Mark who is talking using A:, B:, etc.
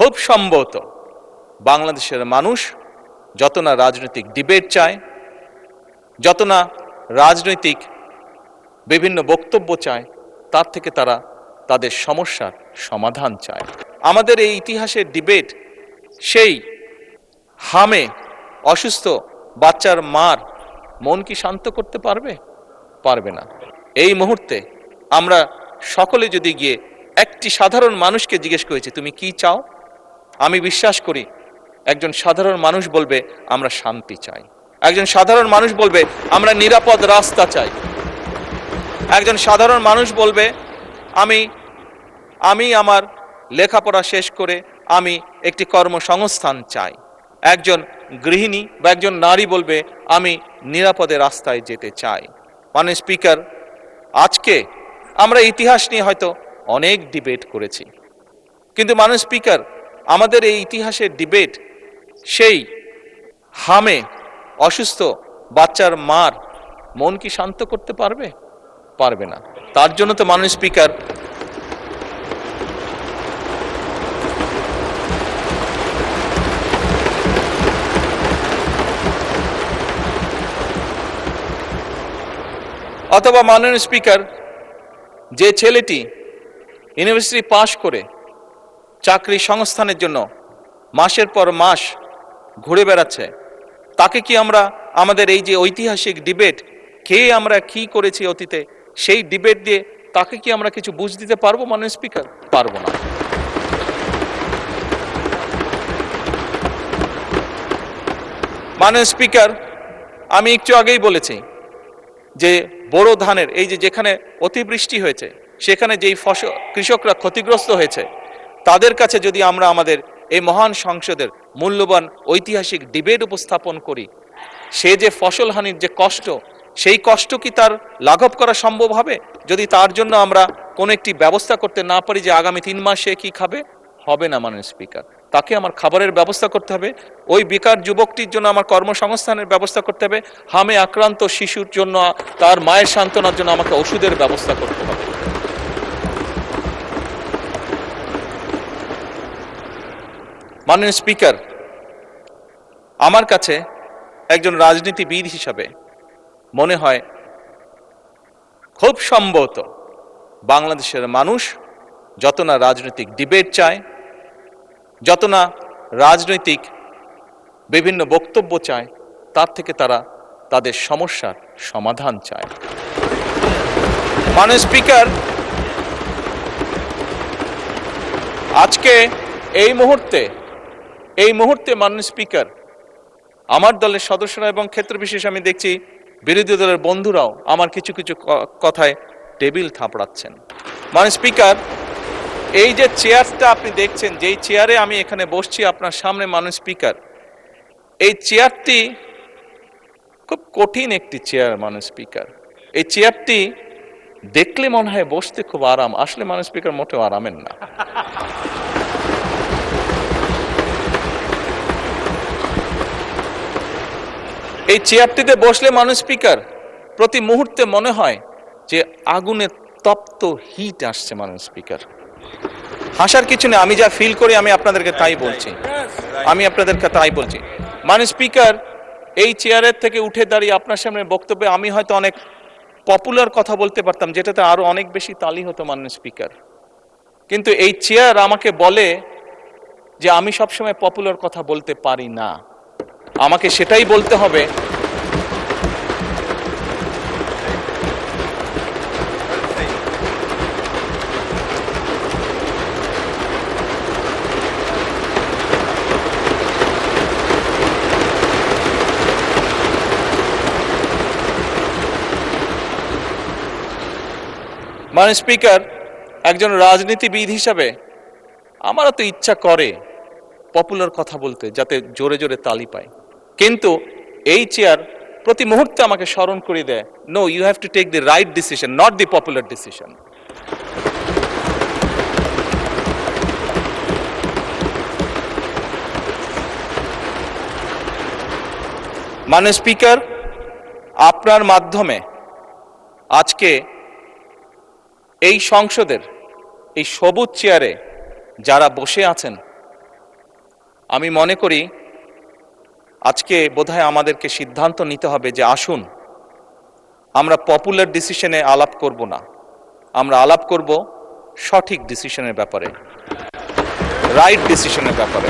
A: খুব সম্ভবত বাংলাদেশের মানুষ যত না রাজনৈতিক ডিবেট চায়, যত না রাজনৈতিক বিভিন্ন বক্তব্য চায়, তার থেকে তারা তাদের সমস্যার সমাধান চায়। আমাদের এই ইতিহাসের ডিবেট সেই হামে অসুস্থ বাচ্চার মার মন কি শান্ত করতে পারবে? পারবে না। এই মুহূর্তে আমরা সকলে যদি গিয়ে একটি সাধারণ মানুষকে জিজ্ঞেস করেছি তুমি কি চাও, আমি বিশ্বাস করি একজন সাধারণ মানুষ বলবে আমরা শান্তি চাই। একজন সাধারণ মানুষ বলবে আমরা নিরাপদ রাস্তা চাই। একজন সাধারণ মানুষ বলবে আমি আমার লেখাপড়া শেষ করে আমি একটি কর্মসংস্থান চাই। একজন গৃহিণী বা একজন নারী বলবে আমি নিরাপদে রাস্তায় যেতে চাই। মাননীয় স্পিকার, আজকে আমরা ইতিহাস নিয়ে হয়তো অনেক ডিবেট করেছি, কিন্তু মাননীয় স্পিকার আমাদের এই ইতিহাসের ডিবেট সেই হামে অসুস্থ বাচ্চার মার মন কি শান্ত করতে পারবে? পারবে না। তার জন্য তো মাননীয় স্পিকার অথবা মাননীয় স্পিকার যে ছেলেটি ইউনিভার্সিটি পাশ করে চাকরি সংস্থানের জন্য মাসের পর মাস ঘুরে বেড়াচ্ছে, তাকে কি আমরা আমাদের এই যে ঐতিহাসিক ডিবেট কে আমরা কি করেছি অতীতে সেই ডিবেট দিয়ে তাকে কি আমরা কিছু বুঝ দিতে পারবো? মাননীয় স্পিকার, পারবো না। মাননীয় স্পিকার, আমি একটু আগেই বলেছি যে বোরো ধানের এই যে যেখানে অতিবৃষ্টি হয়েছে সেখানে যেই ফসল কৃষকরা ক্ষতিগ্রস্ত হয়েছে তাদের কাছে যদি আমরা আমাদের এই মহান সংসদের মূল্যবান ঐতিহাসিক ডিবেট উপস্থাপন করি, সে যে ফসল হানির যে কষ্ট, সেই কষ্ট কি তার লাঘব করা সম্ভব হবে যদি তার জন্য আমরা কোনো একটি ব্যবস্থা করতে না পারি যে আগামী 3 মাস সে কি খাবে? হবে না। মাননীয় স্পিকার, তাকে আমার খাবারের ব্যবস্থা করতে হবে, ওই বেকার যুবকটির জন্য আমার কর্মসংস্থানের ব্যবস্থা করতে হবে, হামে আক্রান্ত শিশুর জন্য তার মায়ের সান্ত্বনার জন্য আমাকে ওষুধের ব্যবস্থা করতে হবে। মাননীয় স্পিকার, আমার কাছে একজন রাজনীতিবিদ হিসাবে মনে হয় খুব সম্ভবত বাংলাদেশের মানুষ যত না রাজনৈতিক ডিবেট চায়, যত না রাজনৈতিক বিভিন্ন বক্তব্য চায়, তার থেকে তারা তাদের সমস্যার সমাধান চায়। মাননীয় স্পিকার, আজকে এই মুহূর্তে মাননীয় স্পিকার আমার দলের সদস্যরা এবং ক্ষেত্র বিশেষ আমি দেখছি বিরোধী দলের বন্ধুরাও আমার কিছু কিছু কথায় টেবিল থাপড়াচ্ছেন। মাননীয় স্পিকার, এই যে চেয়ারটা আপনি দেখছেন, যেই চেয়ারে আমি এখানে বসছি আপনার সামনে মাননীয় স্পিকার, এই চেয়ারটি খুব কঠিন একটি চেয়ার। মাননীয় স্পিকার, এই চেয়ারটি দেখলে মনে হয় বসতে খুব আরাম, আসলে মাননীয় স্পিকার মোটেও আরামের না। এই চেয়ারটিতে বসলে মাননীয় স্পিকার প্রতি মুহূর্তে মনে হয় যে আগুনে তপ্ত হিট আসছে। মাননীয় স্পিকার, হাসার কিছু নেই, আমি যা ফিল করি আমি আপনাদেরকে তাই বলছি। মাননীয় স্পিকার, এই চেয়ারের থেকে উঠে দাঁড়িয়ে আপনার সামনে বক্তব্যে আমি হয়তো অনেক পপুলার কথা বলতে পারতাম, যেটাতে আরো অনেক বেশি তালি হতো। মাননীয় স্পিকার, কিন্তু এই চেয়ার আমাকে বলে যে আমি সবসময় পপুলার কথা বলতে পারি না, আমাকে সেটাই বলতে হবে মাননীয় স্পিকার, একজন রাজনীতিবিদ হিসাবে আমারও তো ইচ্ছা করে পপুলার কথা বলতে, যাতে জোরে জোরে তালি পায়, কিন্তু এই চেয়ার প্রতি মুহূর্তে আমাকে স্মরণ করে দেয়, no, you have to take the right decision, not the popular decision. মাননীয় স্পিকার, আপনার মাধ্যমে আজকে এই সংসদের এই সবুজ চেয়ারে যারা বসে আছেন আমি মনে করি আজকে বোধহয় আমাদেরকে সিদ্ধান্ত নিতে হবে যে আসুন আমরা পপুলার ডিসিশনে আলাপ করব না, আমরা আলাপ করব সঠিক ডিসিশনের ব্যাপারে, রাইট ডিসিশনের ব্যাপারে।